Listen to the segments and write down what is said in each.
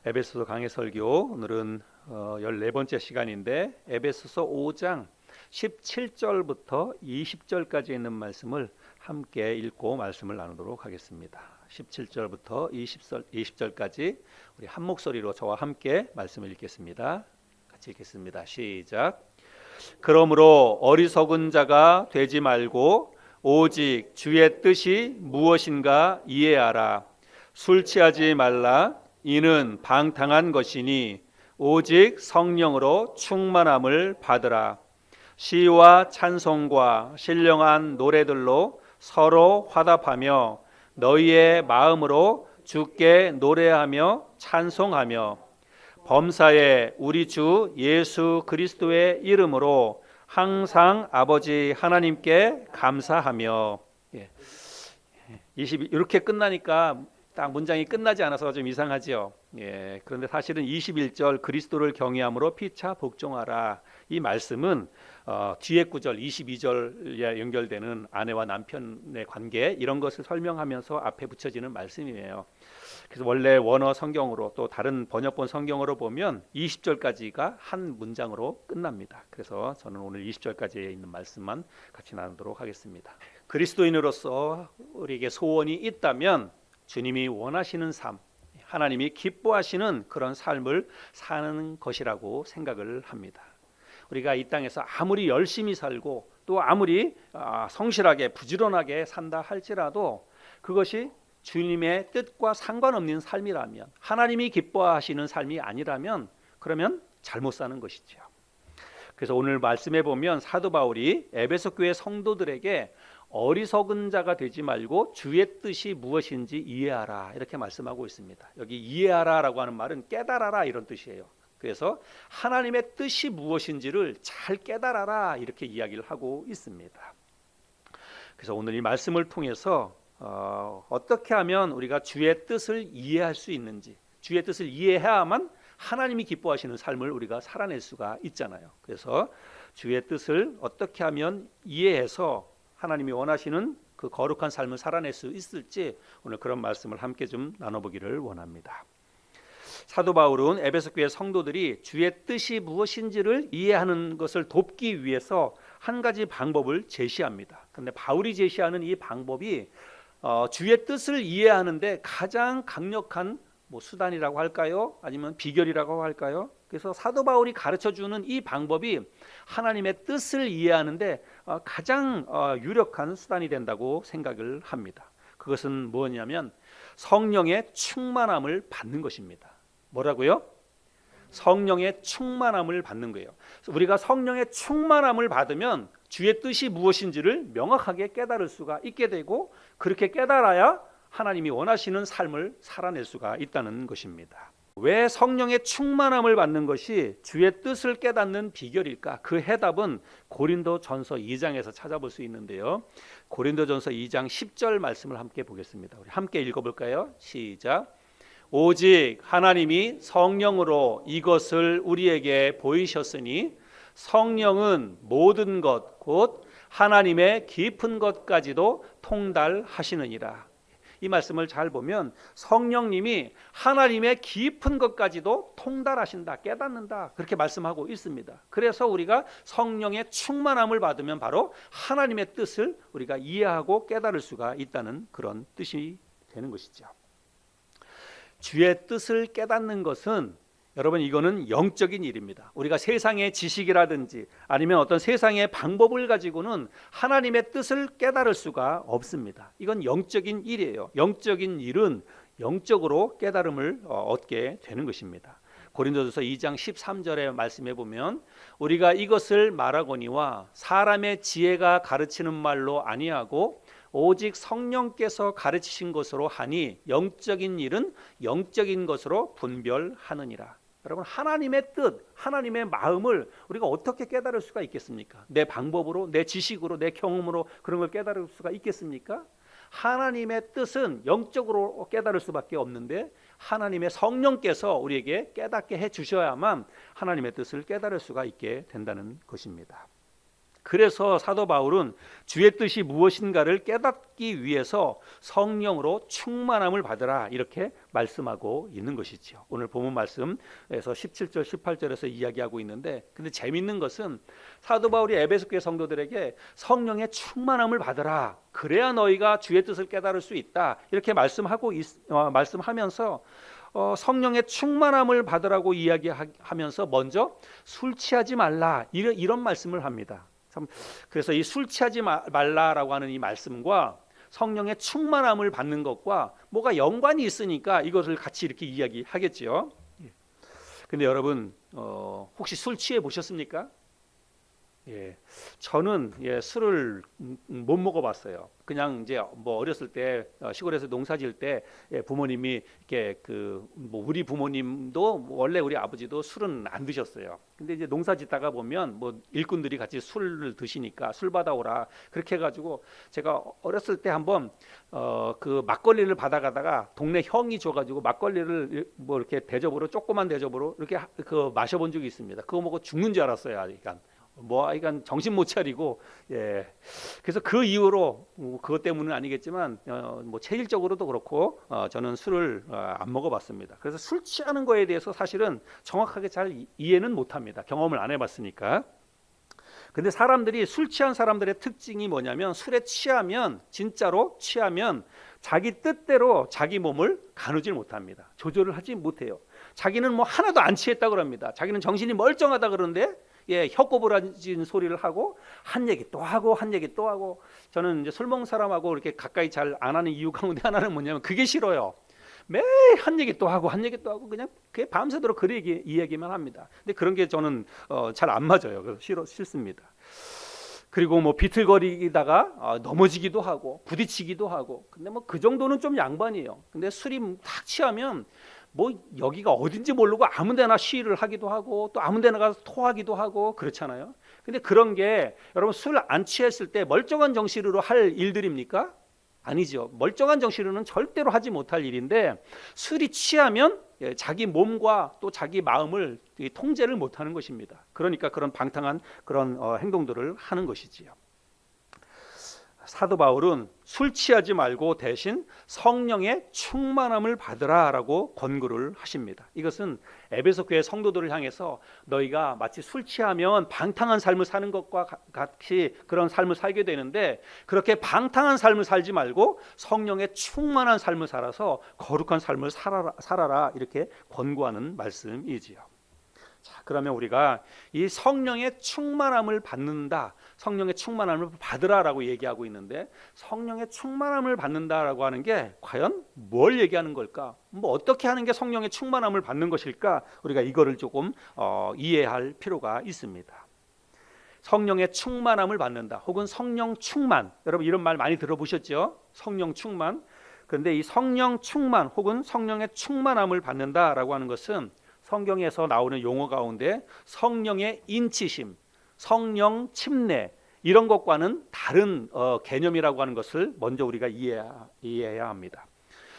에베소서 강해 설교 오늘은 14번째 시간인데 에베소서 5장 17절부터 20절까지 있는 말씀을 함께 읽고 말씀을 나누도록 하겠습니다. 17절부터 20절까지 우리 한 목소리로 저와 함께 말씀을 읽겠습니다. 같이 읽겠습니다. 시작. 그러므로 어리석은 자가 되지 말고 오직 주의 뜻이 무엇인가 이해하라. 술 취하지 말라. 이는 방탕한 것이니 오직 성령으로 충만함을 받으라. 시와 찬송과 신령한 노래들로 서로 화답하며 너희의 마음으로 주께 노래하며 찬송하며 범사에 우리 주 예수 그리스도의 이름으로 항상 아버지 하나님께 감사하며. 이렇게 끝나니까 딱 문장이 끝나지 않아서 좀 이상하지요. 그런데 사실은 21절 그리스도를 경외함으로 피차 복종하라, 이 말씀은 뒤에 구절 22절에 연결되는 아내와 남편의 관계, 이런 것을 설명하면서 앞에 붙여지는 말씀이에요. 그래서 원래 원어 성경으로 또 다른 번역본 성경으로 보면 20절까지가 한 문장으로 끝납니다. 그래서 저는 오늘 20절까지에 있는 말씀만 같이 나누도록 하겠습니다. 그리스도인으로서 우리에게 소원이 있다면 주님이 원하시는 삶, 하나님이 기뻐하시는 그런 삶을 사는 것이라고 생각을 합니다. 우리가 이 땅에서 아무리 열심히 살고 또 아무리 성실하게 부지런하게 산다 할지라도 그것이 주님의 뜻과 상관없는 삶이라면, 하나님이 기뻐하시는 삶이 아니라면 그러면 잘못 사는 것이죠. 그래서 오늘 말씀해 보면 사도 바울이 에베소 교회 성도들에게 어리석은 자가 되지 말고 주의 뜻이 무엇인지 이해하라, 이렇게 말씀하고 있습니다. 여기 이해하라라고 하는 말은 깨달아라, 이런 뜻이에요. 그래서 하나님의 뜻이 무엇인지를 잘 깨달아라, 이렇게 이야기를 하고 있습니다. 그래서 오늘 이 말씀을 통해서 어떻게 하면 우리가 주의 뜻을 이해할 수 있는지, 주의 뜻을 이해해야만 하나님이 기뻐하시는 삶을 우리가 살아낼 수가 있잖아요. 그래서 주의 뜻을 어떻게 하면 이해해서 하나님이 원하시는 그 거룩한 삶을 살아낼 수 있을지 오늘 그런 말씀을 함께 좀 나눠보기를 원합니다. 사도 바울은 에베소 교회 성도들이 주의 뜻이 무엇인지를 이해하는 것을 돕기 위해서 한 가지 방법을 제시합니다. 그런데 바울이 제시하는 이 방법이 주의 뜻을 이해하는데 가장 강력한 수단이라고 할까요? 아니면 비결이라고 할까요? 그래서 사도 바울이 가르쳐주는 이 방법이 하나님의 뜻을 이해하는데 가장 유력한 수단이 된다고 생각을 합니다. 그것은 뭐냐면 성령의 충만함을 받는 것입니다. 뭐라고요? 성령의 충만함을 받는 거예요. 우리가 성령의 충만함을 받으면 주의 뜻이 무엇인지를 명확하게 깨달을 수가 있게 되고, 그렇게 깨달아야 하나님이 원하시는 삶을 살아낼 수가 있다는 것입니다. 왜 성령의 충만함을 받는 것이 주의 뜻을 깨닫는 비결일까? 그 해답은 고린도전서 2장에서 찾아볼 수 있는데요. 고린도전서 2장 10절 말씀을 함께 보겠습니다. 우리 함께 읽어볼까요? 시작. 오직 하나님이 성령으로 이것을 우리에게 보이셨으니 성령은 모든 것 곧 하나님의 깊은 것까지도 통달하시느니라. 이 말씀을 잘 보면 성령님이 하나님의 깊은 것까지도 통달하신다, 깨닫는다, 그렇게 말씀하고 있습니다. 그래서 우리가 성령의 충만함을 받으면 바로 하나님의 뜻을 우리가 이해하고 깨달을 수가 있다는 그런 뜻이 되는 것이죠. 주의 뜻을 깨닫는 것은 여러분, 이거는 영적인 일입니다. 우리가 세상의 지식이라든지 아니면 어떤 세상의 방법을 가지고는 하나님의 뜻을 깨달을 수가 없습니다. 이건 영적인 일이에요. 영적인 일은 영적으로 깨달음을 얻게 되는 것입니다. 고린도전서 2장 13절에 말씀해 보면 우리가 이것을 말하거니와 사람의 지혜가 가르치는 말로 아니하고 오직 성령께서 가르치신 것으로 하니 영적인 일은 영적인 것으로 분별하느니라. 여러분, 하나님의 뜻, 하나님의 마음을 우리가 어떻게 깨달을 수가 있겠습니까? 내 방법으로, 내 지식으로, 내 경험으로 그런 걸 깨달을 수가 있겠습니까? 하나님의 뜻은 영적으로 깨달을 수밖에 없는데 하나님의 성령께서 우리에게 깨닫게 해 주셔야만 하나님의 뜻을 깨달을 수가 있게 된다는 것입니다. 그래서 사도 바울은 주의 뜻이 무엇인가를 깨닫기 위해서 성령으로 충만함을 받으라 이렇게 말씀하고 있는 것이죠. 오늘 본문 말씀에서 17절 18절에서 이야기하고 있는데, 근데 재밌는 것은 사도 바울이 에베소 교회 성도들에게 성령의 충만함을 받으라, 그래야 너희가 주의 뜻을 깨달을 수 있다 이렇게 말씀하면서 성령의 충만함을 받으라고 이야기하면서 먼저 술 취하지 말라 이런 말씀을 합니다. 그래서 이 술 취하지 말라라고 하는 이 말씀과 성령의 충만함을 받는 것과 뭐가 연관이 있으니까 이것을 같이 이렇게 이야기하겠지요. 근데 여러분 혹시 술 취해 보셨습니까? 저는 술을 못 먹어봤어요. 그냥 이제 뭐 어렸을 때 시골에서 농사질 때 부모님이 이렇게 뭐 우리 부모님도 원래 우리 아버지도 술은 안 드셨어요. 근데 이제 농사짓다가 보면 뭐 일꾼들이 같이 술을 드시니까 술 받아오라 그렇게 해가지고 제가 어렸을 때 한번 그 막걸리를 받아가다가 동네 형이 줘가지고 막걸리를 뭐 이렇게 대접으로 조그만 대접으로 이렇게 마셔본 적이 있습니다. 그거 먹고 죽는 줄 알았어요. 그러니까 이건 정신 못 차리고 그래서 그 이후로 그것 때문은 아니겠지만 뭐 체질적으로도 그렇고 저는 술을 안 먹어봤습니다. 그래서 술 취하는 거에 대해서 사실은 정확하게 잘 이해는 못합니다. 경험을 안 해봤으니까. 근데 사람들이 술 취한 사람들의 특징이 뭐냐면 술에 취하면 진짜로 취하면 자기 뜻대로 자기 몸을 가누질 못합니다. 조절을 하지 못해요. 자기는 뭐 하나도 안 취했다 그럽니다. 자기는 정신이 멀쩡하다 그러는데 혀꼬부라진 소리를 하고 한 얘기 또 하고 한 얘기 또 하고. 저는 이제 술 먹는 사람하고 이렇게 가까이 잘 안 하는 이유 가운데 하나는 뭐냐면 그게 싫어요. 매일 한 얘기 또 하고 한 얘기 또 하고 그냥 그게 밤새도록 그 얘기만 합니다. 근데 그런 게 저는 잘 안 맞아요. 그래서 싫습니다. 그리고 뭐 비틀거리다가 넘어지기도 하고 부딪히기도 하고. 근데 뭐 그 정도는 좀 양반이에요. 근데 술이 탁 취하면 뭐 여기가 어딘지 모르고 아무데나 시위를 하기도 하고 또 아무데나 가서 토하기도 하고 그렇잖아요. 근데 그런 게 여러분 술 안 취했을 때 멀쩡한 정신으로 할 일들입니까? 아니죠. 멀쩡한 정신으로는 절대로 하지 못할 일인데 술이 취하면 자기 몸과 또 자기 마음을 통제를 못하는 것입니다. 그러니까 그런 방탕한 그런 행동들을 하는 것이지요. 사도 바울은 술 취하지 말고 대신 성령의 충만함을 받으라라고 권고를 하십니다. 이것은 에베소 교회 성도들을 향해서 너희가 마치 술 취하면 방탕한 삶을 사는 것과 같이 그런 삶을 살게 되는데 그렇게 방탕한 삶을 살지 말고 성령의 충만한 삶을 살아서 거룩한 삶을 살아라 이렇게 권고하는 말씀이지요. 자, 그러면 우리가 이 성령의 충만함을 받는다, 성령의 충만함을 받으라라고 얘기하고 있는데 성령의 충만함을 받는다라고 하는 게 과연 뭘 얘기하는 걸까? 뭐 어떻게 하는 게 성령의 충만함을 받는 것일까? 우리가 이거를 조금 이해할 필요가 있습니다. 성령의 충만함을 받는다, 혹은 성령 충만, 여러분 이런 말 많이 들어보셨죠? 성령 충만. 그런데 이 성령 충만 혹은 성령의 충만함을 받는다라고 하는 것은 성경에서 나오는 용어 가운데 성령의 인치심, 성령 침례 이런 것과는 다른 개념이라고 하는 것을 먼저 우리가 이해해야 합니다.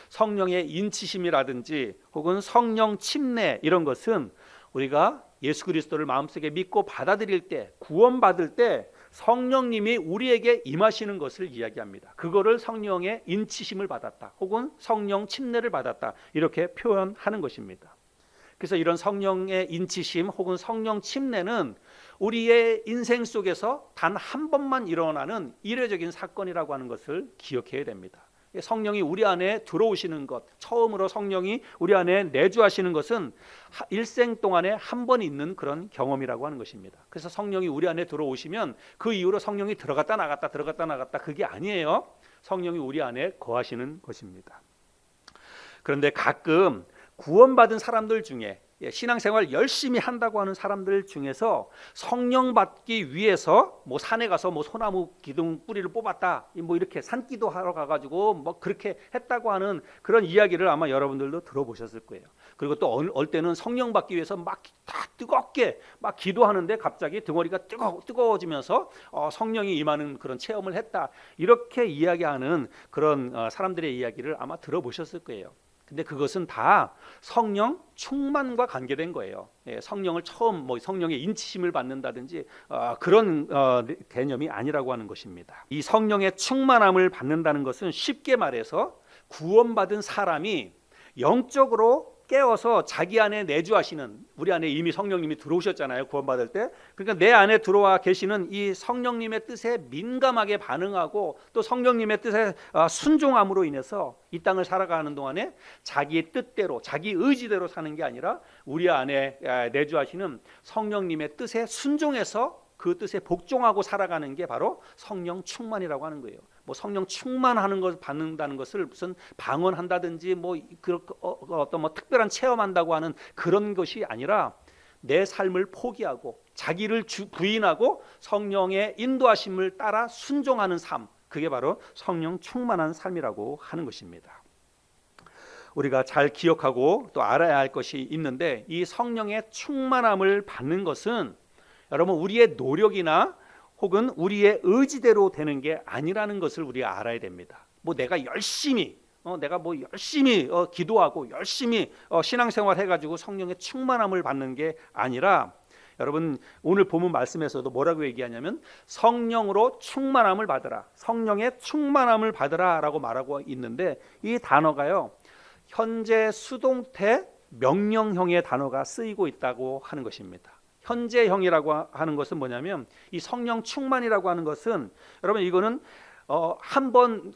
성령의 인치심이라든지 혹은 성령 침례 이런 것은 우리가 예수 그리스도를 마음속에 믿고 받아들일 때, 구원받을 때 성령님이 우리에게 임하시는 것을 이야기합니다. 그거를 성령의 인치심을 받았다 혹은 성령 침례를 받았다 이렇게 표현하는 것입니다. 그래서 이런 성령의 인치심 혹은 성령 침례는 우리의 인생 속에서 단 한 번만 일어나는 이례적인 사건이라고 하는 것을 기억해야 됩니다. 성령이 우리 안에 들어오시는 것, 처음으로 성령이 우리 안에 내주하시는 것은 일생 동안에 한 번 있는 그런 경험이라고 하는 것입니다. 그래서 성령이 우리 안에 들어오시면 그 이후로 성령이 들어갔다 나갔다 그게 아니에요. 성령이 우리 안에 거하시는 것입니다. 그런데 가끔 구원받은 사람들 중에 신앙생활 열심히 한다고 하는 사람들 중에서 성령 받기 위해서 뭐 산에 가서 뭐 소나무 기둥 뿌리를 뽑았다, 뭐 이렇게 산기도 하러 가가지고 뭐 그렇게 했다고 하는 그런 이야기를 아마 여러분들도 들어보셨을 거예요. 그리고 또 어느 때는 성령 받기 위해서 막 다 뜨겁게 막 기도하는데 갑자기 등어리가 뜨거워지면서 성령이 임하는 그런 체험을 했다, 이렇게 이야기하는 그런 사람들의 이야기를 아마 들어보셨을 거예요. 근데 그것은 다 성령 충만과 관계된 거예요. 예, 성령을 처음 성령의 인치심을 받는다든지 그런 개념이 아니라고 하는 것입니다. 이 성령의 충만함을 받는다는 것은 쉽게 말해서 구원받은 사람이 영적으로 깨어서 자기 안에 내주하시는, 우리 안에 이미 성령님이 들어오셨잖아요, 구원받을 때. 그러니까 내 안에 들어와 계시는 이 성령님의 뜻에 민감하게 반응하고 또 성령님의 뜻에 순종함으로 인해서 이 땅을 살아가는 동안에 자기 뜻대로, 자기 의지대로 사는 게 아니라 우리 안에 내주하시는 성령님의 뜻에 순종해서 그 뜻에 복종하고 살아가는 게 바로 성령 충만이라고 하는 거예요. 뭐 성령 충만하는 것 받는다는 것을 무슨 방언한다든지 어떤 특별한 체험한다고 하는 그런 것이 아니라 내 삶을 포기하고 자기를 부인하고 성령의 인도하심을 따라 순종하는 삶, 그게 바로 성령 충만한 삶이라고 하는 것입니다. 우리가 잘 기억하고 또 알아야 할 것이 있는데, 이 성령의 충만함을 받는 것은 여러분 우리의 노력이나 혹은 우리의 의지대로 되는 게 아니라는 것을 우리가 알아야 됩니다. 내가 열심히 기도하고 열심히 신앙생활 해가지고 성령의 충만함을 받는 게 아니라, 여러분 오늘 본문 말씀에서도 뭐라고 얘기하냐면 성령으로 충만함을 받으라, 성령의 충만함을 받으라라고 말하고 있는데, 이 단어가요 현재 수동태 명령형의 단어가 쓰이고 있다고 하는 것입니다. 현재형이라고 하는 것은 뭐냐면, 이 성령 충만이라고 하는 것은 여러분 이거는 한번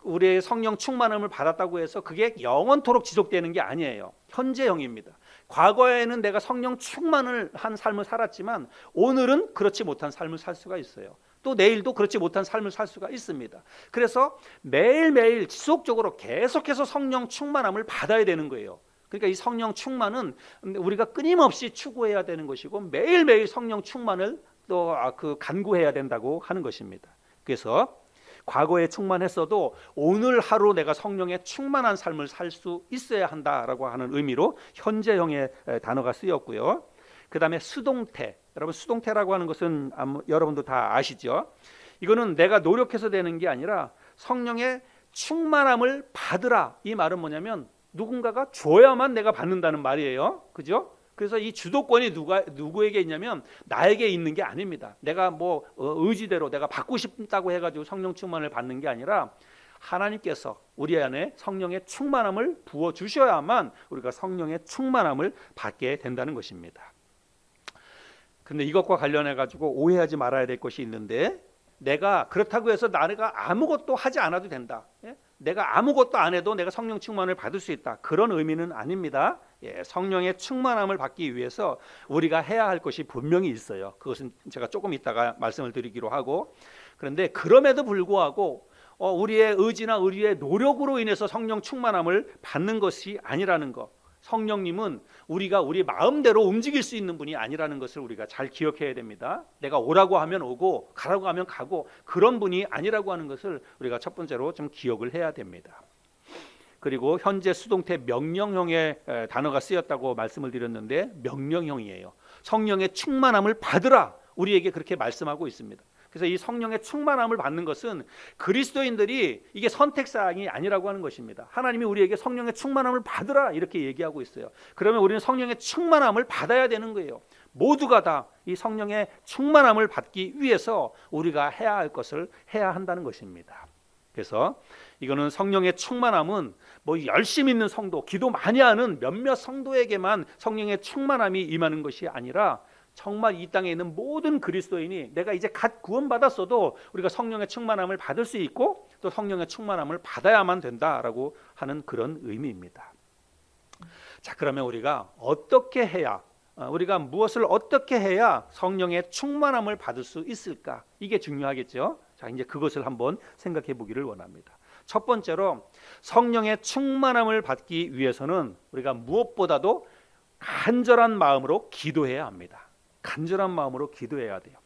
우리의 성령 충만함을 받았다고 해서 그게 영원토록 지속되는 게 아니에요. 현재형입니다. 과거에는 내가 성령 충만을 한 삶을 살았지만 오늘은 그렇지 못한 삶을 살 수가 있어요. 또 내일도 그렇지 못한 삶을 살 수가 있습니다. 그래서 매일매일 지속적으로 계속해서 성령 충만함을 받아야 되는 거예요. 그러니까 이 성령 충만은 우리가 끊임없이 추구해야 되는 것이고 매일매일 성령 충만을 또 간구해야 된다고 하는 것입니다. 그래서 과거에 충만했어도 오늘 하루 내가 성령의 충만한 삶을 살 수 있어야 한다라고 하는 의미로 현재형의 단어가 쓰였고요. 그 다음에 수동태, 여러분 수동태라고 하는 것은 여러분도 다 아시죠? 이거는 내가 노력해서 되는 게 아니라 성령의 충만함을 받으라, 이 말은 뭐냐면 누군가가 줘야만 내가 받는다는 말이에요. 그죠? 그래서 이 주도권이 누구에게 있냐면 나에게 있는 게 아닙니다. 내가 의지대로 내가 받고 싶다고 해가지고 성령 충만을 받는 게 아니라 하나님께서 우리 안에 성령의 충만함을 부어 주셔야만 우리가 성령의 충만함을 받게 된다는 것입니다. 그런데 이것과 관련해 가지고 오해하지 말아야 될 것이 있는데, 내가 그렇다고 해서 내가 아무것도 하지 않아도 된다, 내가 아무것도 안 해도 내가 성령 충만을 받을 수 있다, 그런 의미는 아닙니다. 성령의 충만함을 받기 위해서 우리가 해야 할 것이 분명히 있어요. 그것은 제가 조금 이따가 말씀을 드리기로 하고, 그런데 그럼에도 불구하고 우리의 의지나 우리의 노력으로 인해서 성령 충만함을 받는 것이 아니라는 것, 성령님은 우리가 우리 마음대로 움직일 수 있는 분이 아니라는 것을 우리가 잘 기억해야 됩니다. 내가 오라고 하면 오고 가라고 하면 가고 그런 분이 아니라고 하는 것을 우리가 첫 번째로 좀 기억을 해야 됩니다. 그리고 현재 수동태 명령형의 단어가 쓰였다고 말씀을 드렸는데, 명령형이에요. 성령의 충만함을 받으라, 우리에게 그렇게 말씀하고 있습니다. 그래서 이 성령의 충만함을 받는 것은 그리스도인들이 이게 선택사항이 아니라고 하는 것입니다. 하나님이 우리에게 성령의 충만함을 받으라 이렇게 얘기하고 있어요. 그러면 우리는 성령의 충만함을 받아야 되는 거예요. 모두가 다 이 성령의 충만함을 받기 위해서 우리가 해야 할 것을 해야 한다는 것입니다. 그래서 이거는 성령의 충만함은 열심히 있는 성도, 기도 많이 하는 몇몇 성도에게만 성령의 충만함이 임하는 것이 아니라 정말 이 땅에 있는 모든 그리스도인이, 내가 이제 갓 구원받았어도 우리가 성령의 충만함을 받을 수 있고 또 성령의 충만함을 받아야만 된다라고 하는 그런 의미입니다. 자, 그러면 우리가 무엇을 어떻게 해야 성령의 충만함을 받을 수 있을까? 이게 중요하겠죠. 자, 이제 그것을 한번 생각해 보기를 원합니다. 첫 번째로 성령의 충만함을 받기 위해서는 우리가 무엇보다도 간절한 마음으로 기도해야 합니다. 간절한 마음으로 기도해야 돼요.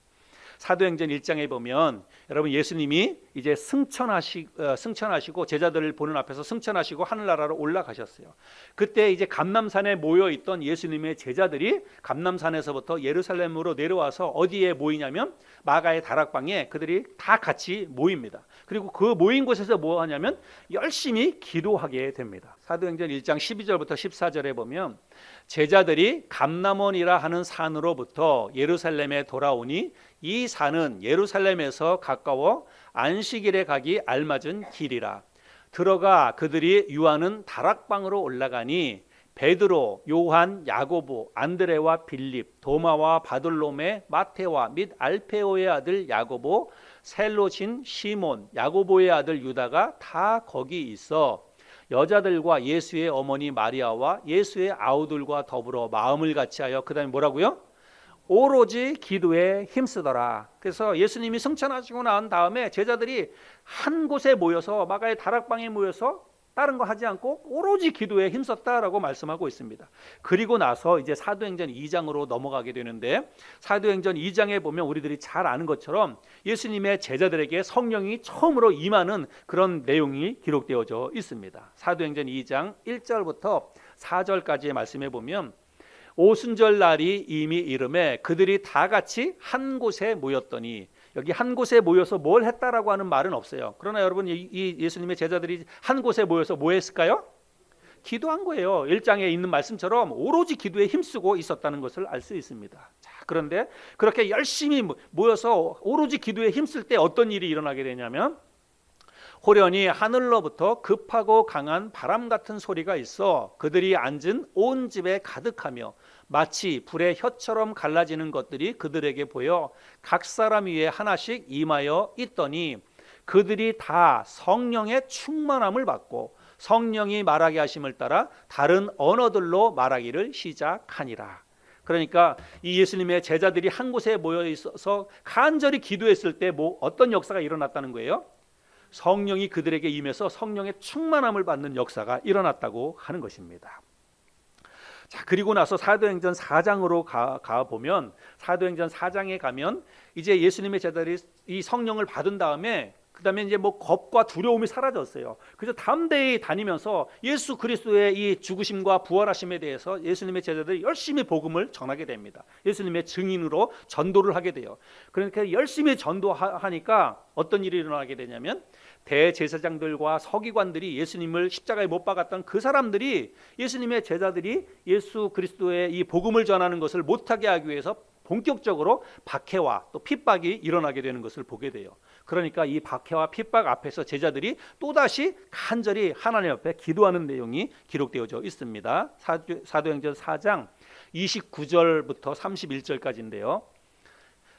사도행전 1장에 보면 여러분 예수님이 이제 승천하시고 제자들을 보는 앞에서 승천하시고 하늘나라로 올라가셨어요. 그때 이제 감람산에 모여 있던 예수님의 제자들이 감람산에서부터 예루살렘으로 내려와서 어디에 모이냐면 마가의 다락방에 그들이 다 같이 모입니다. 그리고 그 모인 곳에서 뭐 하냐면 열심히 기도하게 됩니다. 사도행전 1장 12절부터 14절에 보면 제자들이 감람원이라 하는 산으로부터 예루살렘에 돌아오니 이 산은 예루살렘에서 가까워 안식일에 가기 알맞은 길이라. 들어가 그들이 유하는 다락방으로 올라가니 베드로, 요한, 야고보, 안드레와 빌립, 도마와 바돌로메, 마테와 및 알페오의 아들 야고보, 셀로신 시몬, 야고보의 아들 유다가 다 거기 있어 여자들과 예수의 어머니 마리아와 예수의 아우들과 더불어 마음을 같이하여 그다음에 뭐라고요? 오로지 기도에 힘쓰더라. 그래서 예수님이 승천하시고 난 다음에 제자들이 한 곳에 모여서 마가의 다락방에 모여서 다른 거 하지 않고 오로지 기도에 힘썼다라고 말씀하고 있습니다. 그리고 나서 이제 사도행전 2장으로 넘어가게 되는데 사도행전 2장에 보면 우리들이 잘 아는 것처럼 예수님의 제자들에게 성령이 처음으로 임하는 그런 내용이 기록되어져 있습니다. 사도행전 2장 1절부터 4절까지의 말씀에 보면 오순절 날이 이미 이름에 그들이 다 같이 한 곳에 모였더니, 여기 한 곳에 모여서 뭘 했다라고 하는 말은 없어요. 그러나 여러분 이 예수님의 제자들이 한 곳에 모여서 뭐 했을까요? 기도한 거예요. 1장에 있는 말씀처럼 오로지 기도에 힘쓰고 있었다는 것을 알 수 있습니다. 자, 그런데 그렇게 열심히 모여서 오로지 기도에 힘쓸 때 어떤 일이 일어나게 되냐면 호련히 하늘로부터 급하고 강한 바람 같은 소리가 있어 그들이 앉은 온 집에 가득하며 마치 불의 혀처럼 갈라지는 것들이 그들에게 보여 각 사람 위에 하나씩 임하여 있더니 그들이 다 성령의 충만함을 받고 성령이 말하게 하심을 따라 다른 언어들로 말하기를 시작하니라. 그러니까 이 예수님의 제자들이 한 곳에 모여 있어서 간절히 기도했을 때 어떤 역사가 일어났다는 거예요? 성령이 그들에게 임해서 성령의 충만함을 받는 역사가 일어났다고 하는 것입니다. 자, 그리고 나서 사도행전 4장으로 가 보면 사도행전 4장에 가면 이제 예수님의 제자들이 이 성령을 받은 다음에 그다음에 이제 겁과 두려움이 사라졌어요. 그래서 담대히 다니면서 예수 그리스도의 이 죽으심과 부활하심에 대해서 예수님의 제자들이 열심히 복음을 전하게 됩니다. 예수님의 증인으로 전도를 하게 돼요. 그러니까 열심히 전도하니까 어떤 일이 일어나게 되냐면 대제사장들과 서기관들이 예수님을 십자가에 못 박았던 그 사람들이 예수님의 제자들이 예수 그리스도의 이 복음을 전하는 것을 못하게 하기 위해서 본격적으로 박해와 또 핍박이 일어나게 되는 것을 보게 돼요. 그러니까 이 박해와 핍박 앞에서 제자들이 또다시 간절히 하나님 앞에 기도하는 내용이 기록되어져 있습니다. 사도행전 4장 29절부터 31절까지인데요.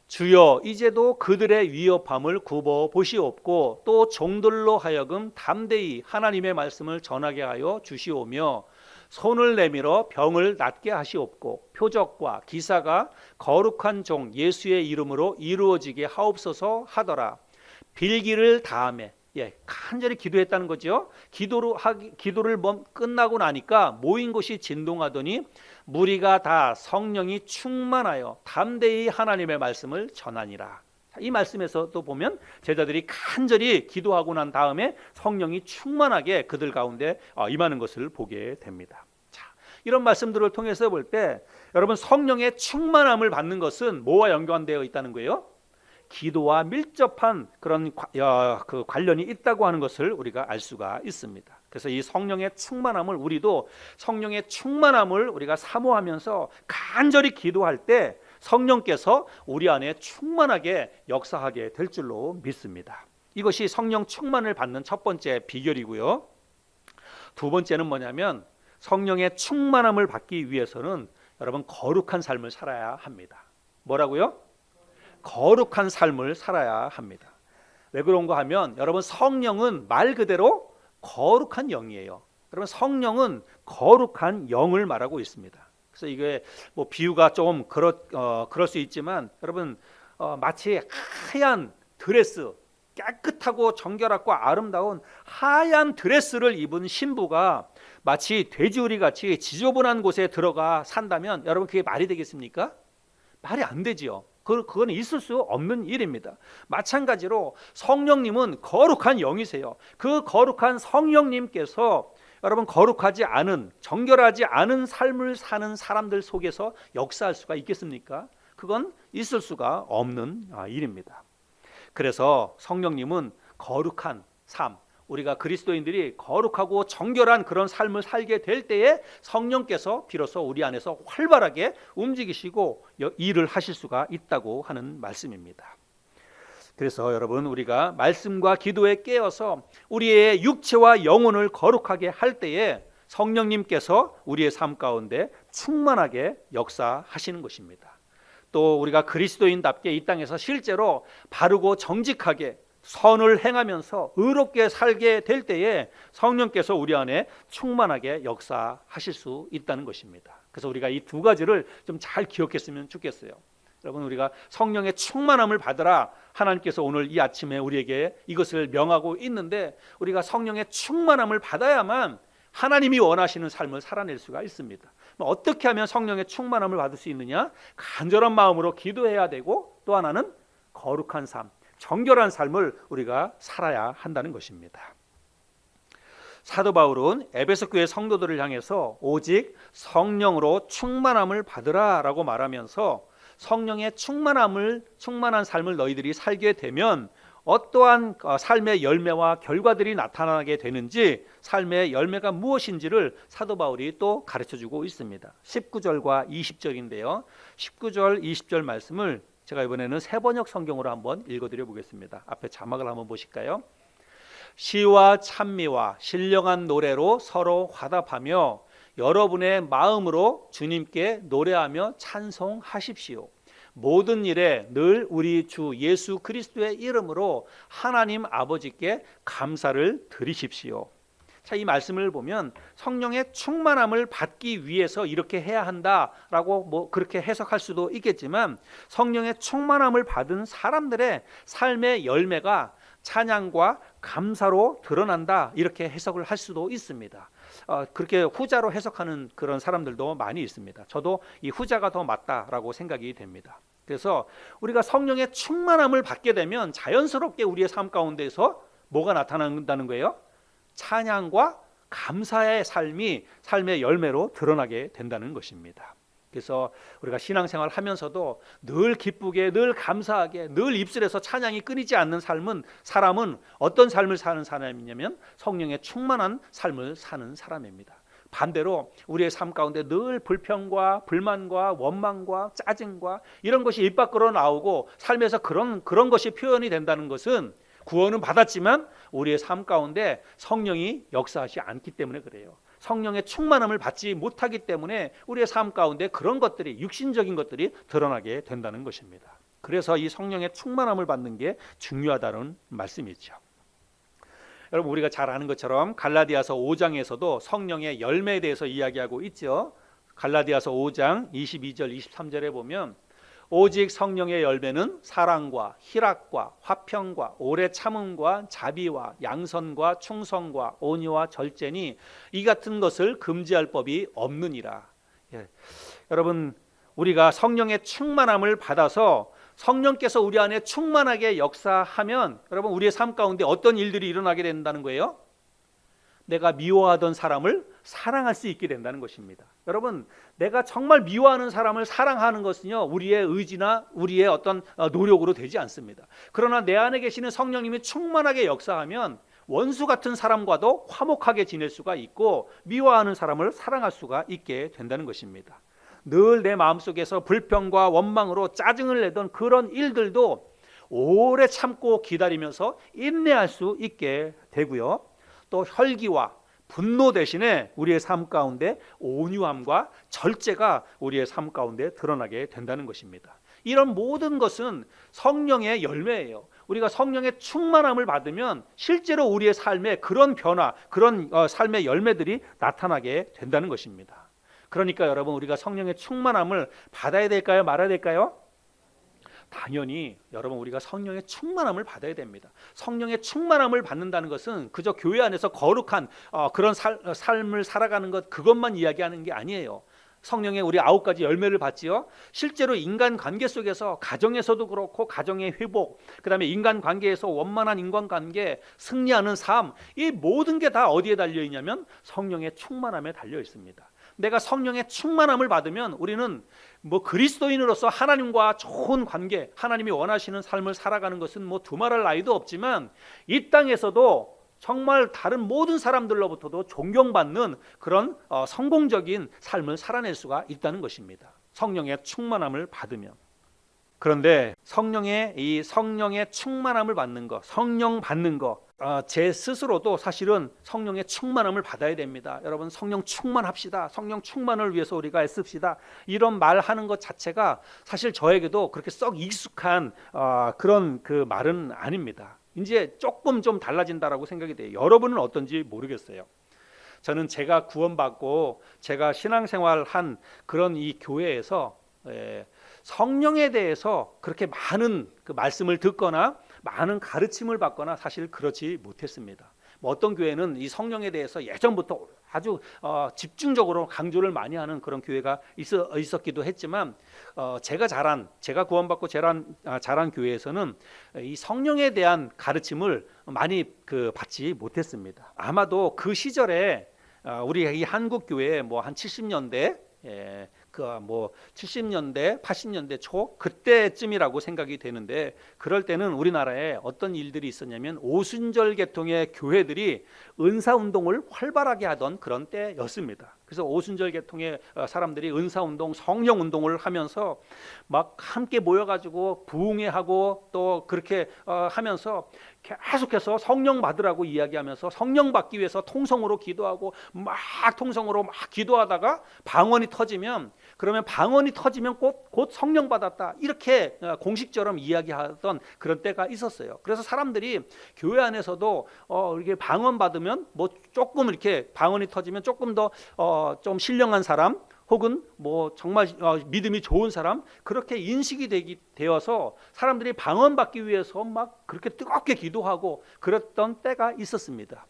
주여 이제도 그들의 위협함을 굽어 보시옵고 또 종들로 하여금 담대히 하나님의 말씀을 전하게 하여 주시오며 손을 내밀어 병을 낫게 하시옵고 표적과 기사가 거룩한 종 예수의 이름으로 이루어지게 하옵소서 하더라. 빌기를 다음에 간절히 기도했다는 거죠. 기도를 끝나고 나니까 모인 곳이 진동하더니 무리가 다 성령이 충만하여 담대히 하나님의 말씀을 전하니라. 이 말씀에서도 보면 제자들이 간절히 기도하고 난 다음에 성령이 충만하게 그들 가운데 임하는 것을 보게 됩니다. 자, 이런 말씀들을 통해서 볼 때 여러분 성령의 충만함을 받는 것은 뭐와 연관되어 있다는 거예요? 기도와 밀접한 그런 그 관련이 있다고 하는 것을 우리가 알 수가 있습니다. 그래서 이 성령의 충만함을 우리가 사모하면서 간절히 기도할 때 성령께서 우리 안에 충만하게 역사하게 될 줄로 믿습니다. 이것이 성령 충만을 받는 첫 번째 비결이고요. 두 번째는 뭐냐면 성령의 충만함을 받기 위해서는 여러분 거룩한 삶을 살아야 합니다. 뭐라고요? 거룩한 삶을 살아야 합니다. 왜 그런가 하면 여러분 성령은 말 그대로 거룩한 영이에요. 여러분 성령은 거룩한 영을 말하고 있습니다. 그래서 이게 비유가 좀 그럴 수 있지만 여러분 마치 하얀 드레스, 깨끗하고 정결하고 아름다운 하얀 드레스를 입은 신부가 마치 돼지우리 같이 지저분한 곳에 들어가 산다면 여러분 그게 말이 되겠습니까? 말이 안 되지요. 그건 있을 수 없는 일입니다. 마찬가지로 성령님은 거룩한 영이세요. 그 거룩한 성령님께서 여러분 거룩하지 않은, 정결하지 않은 삶을 사는 사람들 속에서 역사할 수가 있겠습니까? 그건 있을 수가 없는 일입니다. 그래서 성령님은 거룩한 삶, 우리가 그리스도인들이 거룩하고 정결한 그런 삶을 살게 될 때에 성령께서 비로소 우리 안에서 활발하게 움직이시고 일을 하실 수가 있다고 하는 말씀입니다. 그래서 여러분, 우리가 말씀과 기도에 깨어서 우리의 육체와 영혼을 거룩하게 할 때에 성령님께서 우리의 삶 가운데 충만하게 역사하시는 것입니다. 또 우리가 그리스도인답게 이 땅에서 실제로 바르고 정직하게 선을 행하면서 의롭게 살게 될 때에 성령께서 우리 안에 충만하게 역사하실 수 있다는 것입니다. 그래서 우리가 이 두 가지를 좀 잘 기억했으면 좋겠어요. 여러분, 우리가 성령의 충만함을 받으라, 하나님께서 오늘 이 아침에 우리에게 이것을 명하고 있는데, 우리가 성령의 충만함을 받아야만 하나님이 원하시는 삶을 살아낼 수가 있습니다. 어떻게 하면 성령의 충만함을 받을 수 있느냐? 간절한 마음으로 기도해야 되고, 또 하나는 거룩한 삶, 정결한 삶을 우리가 살아야 한다는 것입니다. 사도 바울은 에베소 교회 성도들을 향해서 오직 성령으로 충만함을 받으라라고 말하면서, 성령의 충만한 삶을 너희들이 살게 되면 어떠한 삶의 열매와 결과들이 나타나게 되는지, 삶의 열매가 무엇인지를 사도 바울이 또 가르쳐주고 있습니다. 19절과 20절인데요. 19절, 20절 말씀을 제가 이번에는 세번역 성경으로 한번 읽어드려 보겠습니다. 앞에 자막을 한번 보실까요? 시와 찬미와 신령한 노래로 서로 화답하며 여러분의 마음으로 주님께 노래하며 찬송하십시오. 모든 일에 늘 우리 주 예수 그리스도의 이름으로 하나님 아버지께 감사를 드리십시오. 자, 이 말씀을 보면 성령의 충만함을 받기 위해서 이렇게 해야 한다라고 그렇게 해석할 수도 있겠지만, 성령의 충만함을 받은 사람들의 삶의 열매가 찬양과 감사로 드러난다, 이렇게 해석을 할 수도 있습니다. 그렇게 후자로 해석하는 그런 사람들도 많이 있습니다. 저도 이 후자가 더 맞다라고 생각이 됩니다. 그래서 우리가 성령의 충만함을 받게 되면 자연스럽게 우리의 삶 가운데서 뭐가 나타난다는 거예요? 찬양과 감사의 삶이 삶의 열매로 드러나게 된다는 것입니다. 그래서 우리가 신앙생활 하면서도 늘 기쁘게, 늘 감사하게, 늘 입술에서 찬양이 끊이지 않는 사람은 어떤 삶을 사는 사람이냐면 성령의 충만한 삶을 사는 사람입니다. 반대로 우리의 삶 가운데 늘 불평과 불만과 원망과 짜증과 이런 것이 입 밖으로 나오고 삶에서 그런 것이 표현이 된다는 것은 구원은 받았지만 우리의 삶 가운데 성령이 역사하지 않기 때문에 그래요. 성령의 충만함을 받지 못하기 때문에 우리의 삶 가운데 그런 것들이, 육신적인 것들이 드러나게 된다는 것입니다. 그래서 이 성령의 충만함을 받는 게 중요하다는 말씀이죠. 여러분, 우리가 잘 아는 것처럼 갈라디아서 5장에서도 성령의 열매에 대해서 이야기하고 있죠. 갈라디아서 5장 22절 23절에 보면, 오직 성령의 열매는 사랑과 희락과 화평과 오래 참음과 자비와 양선과 충성과 온유와 절제니 이 같은 것을 금지할 법이 없느니라. 여러분, 우리가 성령의 충만함을 받아서 성령께서 우리 안에 충만하게 역사하면 여러분, 우리의 삶 가운데 어떤 일들이 일어나게 된다는 거예요? 내가 미워하던 사람을 사랑할 수 있게 된다는 것입니다. 여러분, 내가 정말 미워하는 사람을 사랑하는 것은요, 우리의 의지나 우리의 어떤 노력으로 되지 않습니다. 그러나 내 안에 계시는 성령님이 충만하게 역사하면 원수 같은 사람과도 화목하게 지낼 수가 있고 미워하는 사람을 사랑할 수가 있게 된다는 것입니다. 늘 내 마음속에서 불평과 원망으로 짜증을 내던 그런 일들도 오래 참고 기다리면서 인내할 수 있게 되고요. 또 혈기와 분노 대신에 우리의 삶 가운데 온유함과 절제가 우리의 삶 가운데 드러나게 된다는 것입니다. 이런 모든 것은 성령의 열매예요. 우리가 성령의 충만함을 받으면 실제로 우리의 삶에 그런 변화, 그런 삶의 열매들이 나타나게 된다는 것입니다. 그러니까 여러분, 우리가 성령의 충만함을 받아야 될까요? 말아야 될까요? 당연히 여러분, 우리가 성령의 충만함을 받아야 됩니다. 성령의 충만함을 받는다는 것은 그저 교회 안에서 거룩한 그런 삶을 살아가는 것, 그것만 이야기하는 게 아니에요. 성령의 우리 9가지 열매를 받지요. 실제로 인간 관계 속에서 가정에서도 그렇고 가정의 회복, 그다음에 인간 관계에서 원만한 인간 관계, 승리하는 삶, 이 모든 게 다 어디에 달려 있냐면 성령의 충만함에 달려 있습니다. 내가 성령의 충만함을 받으면 우리는 그리스도인으로서 하나님과 좋은 관계, 하나님이 원하시는 삶을 살아가는 것은 두말할 나위도 없지만 이 땅에서도 정말 다른 모든 사람들로부터도 존경받는 그런 성공적인 삶을 살아낼 수가 있다는 것입니다. 성령의 충만함을 받으면. 그런데 성령의 충만함을 받는 것, 성령 받는 것, 제 스스로도 사실은 성령의 충만함을 받아야 됩니다. 여러분, 성령 충만합시다. 성령 충만을 위해서 우리가 애씁시다. 이런 말하는 것 자체가 사실 저에게도 그렇게 썩 익숙한 그런 그 말은 아닙니다. 이제 조금 좀 달라진다라고 생각이 돼요. 여러분은 어떤지 모르겠어요. 저는 제가 구원받고 제가 신앙생활한 그런 이 교회에서 성령에 대해서 그렇게 많은 그 말씀을 듣거나 많은 가르침을 받거나 사실 그렇지 못했습니다. 어떤 교회는 이 성령에 대해서 예전부터 아주 집중적으로 강조를 많이 하는 그런 교회가 있었기도 했지만 제가 구원받고 자란 교회에서는 이 성령에 대한 가르침을 많이 받지 못했습니다. 아마도 그 시절에 우리 이 한국 교회 한 70년대 70년대, 80년대 초 그때쯤이라고 생각이 되는데, 그럴 때는 우리나라에 어떤 일들이 있었냐면 오순절 계통의 교회들이 은사운동을 활발하게 하던 그런 때였습니다. 그래서 오순절 계통의 사람들이 은사운동, 성령운동을 하면서 막 함께 모여가지고 부흥회하고 또 그렇게 하면서 계속해서 성령 받으라고 이야기하면서 성령 받기 위해서 통성으로 기도하고 통성으로 기도하다가 방언이 터지면 곧 성령 받았다, 이렇게 공식처럼 이야기하던 그런 때가 있었어요. 그래서 사람들이 교회 안에서도 이렇게 방언 받으면 조금 이렇게 방언이 터지면 조금 더 좀 신령한 사람 혹은 정말 믿음이 좋은 사람, 그렇게 인식이 되어서 사람들이 방언 받기 위해서 막 그렇게 뜨겁게 기도하고 그랬던 때가 있었습니다.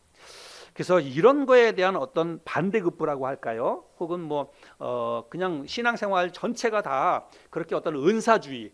그래서 이런 거에 대한 어떤 반대급부라고 할까요? 혹은 그냥 신앙생활 전체가 다 그렇게 어떤 은사주의,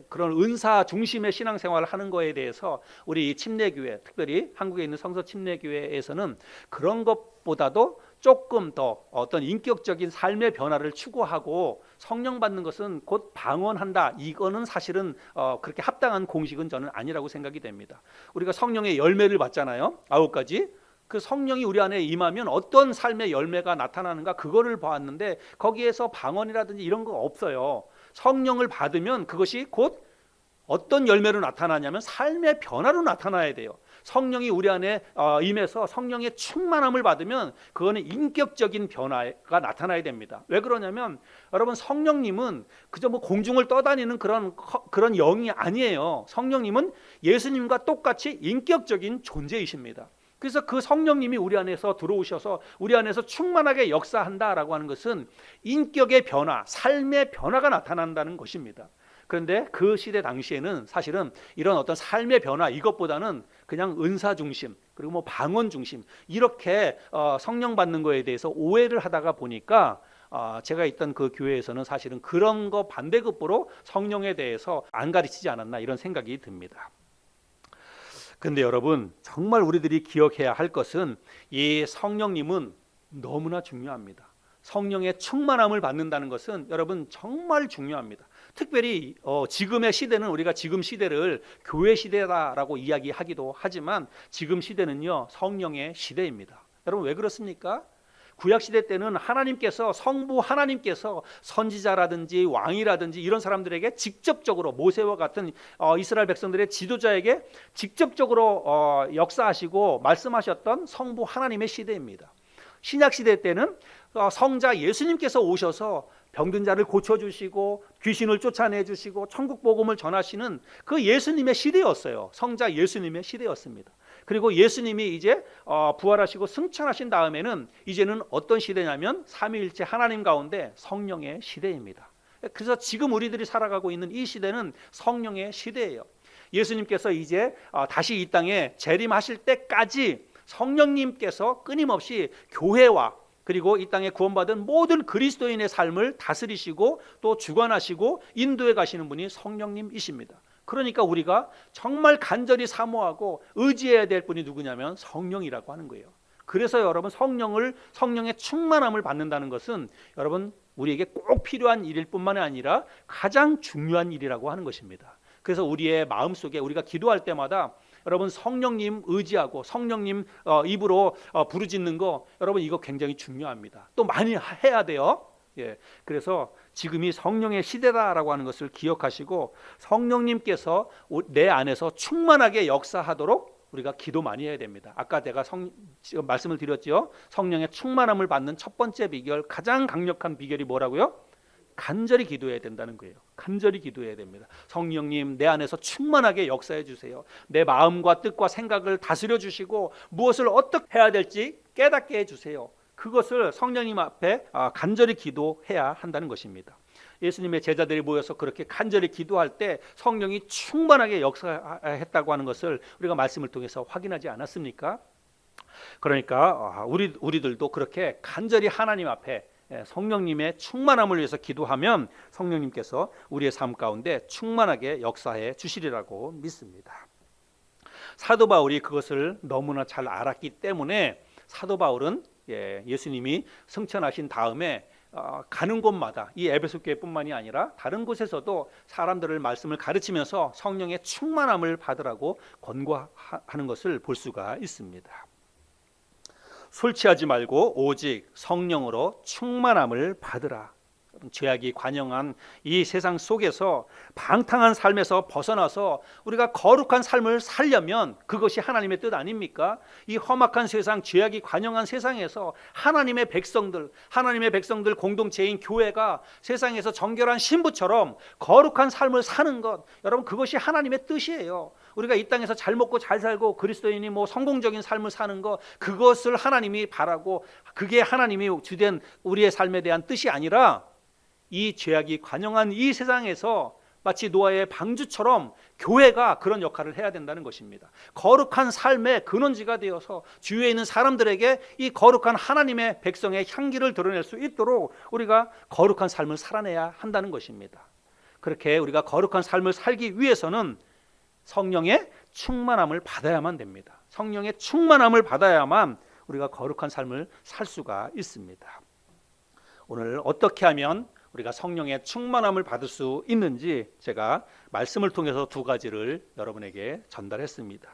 그런 은사 중심의 신앙생활을 하는 거에 대해서 우리 침례교회, 특별히 한국에 있는 성서 침례교회에서는 그런 것보다도 조금 더 어떤 인격적인 삶의 변화를 추구하고 성령 받는 것은 곧 방언한다, 이거는 사실은 그렇게 합당한 공식은 저는 아니라고 생각이 됩니다. 우리가 성령의 열매를 받잖아요. 9가지. 그 성령이 우리 안에 임하면 어떤 삶의 열매가 나타나는가, 그거를 보았는데 거기에서 방언이라든지 이런 거 없어요. 성령을 받으면 그것이 곧 어떤 열매로 나타나냐면 삶의 변화로 나타나야 돼요. 성령이 우리 안에 임해서 성령의 충만함을 받으면 그거는 인격적인 변화가 나타나야 됩니다. 왜 그러냐면 여러분, 성령님은 그저 공중을 떠다니는 그런 영이 아니에요. 성령님은 예수님과 똑같이 인격적인 존재이십니다. 그래서 그 성령님이 우리 안에서 들어오셔서 우리 안에서 충만하게 역사한다라고 하는 것은 인격의 변화, 삶의 변화가 나타난다는 것입니다. 그런데 그 시대 당시에는 사실은 이런 어떤 삶의 변화, 이것보다는 그냥 은사 중심, 그리고 방언 중심, 이렇게 성령 받는 거에 대해서 오해를 하다가 보니까 제가 있던 그 교회에서는 사실은 그런 거 반대급부로 성령에 대해서 안 가르치지 않았나, 이런 생각이 듭니다. 근데 여러분, 정말 우리들이 기억해야 할 것은 이 성령님은 너무나 중요합니다. 성령의 충만함을 받는다는 것은 여러분 정말 중요합니다. 특별히 지금의 시대는, 우리가 지금 시대를 교회 시대다라고 이야기하기도 하지만 지금 시대는요, 성령의 시대입니다. 여러분, 왜 그렇습니까? 구약시대 때는 성부 하나님께서 선지자라든지 왕이라든지 이런 사람들에게 직접적으로, 모세와 같은 이스라엘 백성들의 지도자에게 직접적으로 역사하시고 말씀하셨던 성부 하나님의 시대입니다. 신약시대 때는 성자 예수님께서 오셔서 병든 자를 고쳐주시고 귀신을 쫓아내주시고 천국 복음을 전하시는 그 예수님의 시대였어요. 성자 예수님의 시대였습니다. 그리고 예수님이 이제 부활하시고 승천하신 다음에는 이제는 어떤 시대냐면 삼위일체 하나님 가운데 성령의 시대입니다. 그래서 지금 우리들이 살아가고 있는 이 시대는 성령의 시대예요. 예수님께서 이제 다시 이 땅에 재림하실 때까지 성령님께서 끊임없이 교회와 그리고 이 땅에 구원받은 모든 그리스도인의 삶을 다스리시고 또 주관하시고 인도해 가시는 분이 성령님이십니다. 그러니까 우리가 정말 간절히 사모하고 의지해야 될 분이 누구냐면 성령이라고 하는 거예요. 그래서 여러분 성령의 충만함을 받는다는 것은 여러분 우리에게 꼭 필요한 일일 뿐만이 아니라 가장 중요한 일이라고 하는 것입니다. 그래서 우리의 마음속에 우리가 기도할 때마다 여러분 성령님 의지하고 성령님 입으로 부르짖는 거 여러분 이거 굉장히 중요합니다. 또 많이 해야 돼요. 예, 그래서 지금이 성령의 시대다라고 하는 것을 기억하시고 성령님께서 내 안에서 충만하게 역사하도록 우리가 기도 많이 해야 됩니다. 아까 제가 지금 말씀을 드렸죠. 성령의 충만함을 받는 첫 번째 비결, 가장 강력한 비결이 뭐라고요? 간절히 기도해야 된다는 거예요. 간절히 기도해야 됩니다. 성령님 내 안에서 충만하게 역사해 주세요. 내 마음과 뜻과 생각을 다스려 주시고 무엇을 어떻게 해야 될지 깨닫게 해 주세요. 그것을 성령님 앞에 간절히 기도해야 한다는 것입니다. 예수님의 제자들이 모여서 그렇게 간절히 기도할 때 성령이 충만하게 역사했다고 하는 것을 우리가 말씀을 통해서 확인하지 않았습니까? 그러니까 우리들도 그렇게 간절히 하나님 앞에 성령님의 충만함을 위해서 기도하면 성령님께서 우리의 삶 가운데 충만하게 역사해 주시리라고 믿습니다. 사도 바울이 그것을 너무나 잘 알았기 때문에 사도 바울은 예수님이 승천하신 다음에 가는 곳마다 이 에베소 교회뿐만이 아니라 다른 곳에서도 사람들을 말씀을 가르치면서 성령의 충만함을 받으라고 권고하는 것을 볼 수가 있습니다. 술 취하지 말고 오직 성령으로 충만함을 받으라. 죄악이 관영한 이 세상 속에서 방탕한 삶에서 벗어나서 우리가 거룩한 삶을 살려면 그것이 하나님의 뜻 아닙니까? 이 험악한 세상, 죄악이 관영한 세상에서 하나님의 백성들 공동체인 교회가 세상에서 정결한 신부처럼 거룩한 삶을 사는 것, 여러분 그것이 하나님의 뜻이에요. 우리가 이 땅에서 잘 먹고 잘 살고 그리스도인이 성공적인 삶을 사는 것, 그것을 하나님이 바라고 그게 하나님이 주된 우리의 삶에 대한 뜻이 아니라 이 죄악이 관영한 이 세상에서 마치 노아의 방주처럼 교회가 그런 역할을 해야 된다는 것입니다. 거룩한 삶의 근원지가 되어서 주위에 있는 사람들에게 이 거룩한 하나님의 백성의 향기를 드러낼 수 있도록 우리가 거룩한 삶을 살아내야 한다는 것입니다. 그렇게 우리가 거룩한 삶을 살기 위해서는 성령의 충만함을 받아야만 됩니다. 성령의 충만함을 받아야만 우리가 거룩한 삶을 살 수가 있습니다. 오늘 어떻게 하면 우리가 성령의 충만함을 받을 수 있는지 제가 말씀을 통해서 두 가지를 여러분에게 전달했습니다.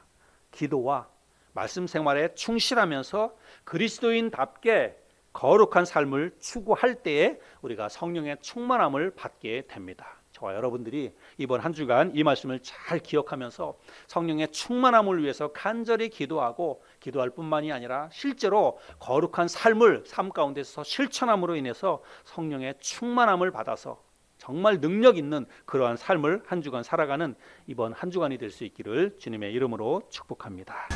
기도와 말씀 생활에 충실하면서 그리스도인답게 거룩한 삶을 추구할 때에 우리가 성령의 충만함을 받게 됩니다. 저와 여러분들이 이번 한 주간 이 말씀을 잘 기억하면서 성령의 충만함을 위해서 간절히 기도하고 기도할 뿐만이 아니라 실제로 거룩한 삶을 삶 가운데서 실천함으로 인해서 성령의 충만함을 받아서 정말 능력 있는 그러한 삶을 한 주간 살아가는 이번 한 주간이 될 수 있기를 주님의 이름으로 축복합니다.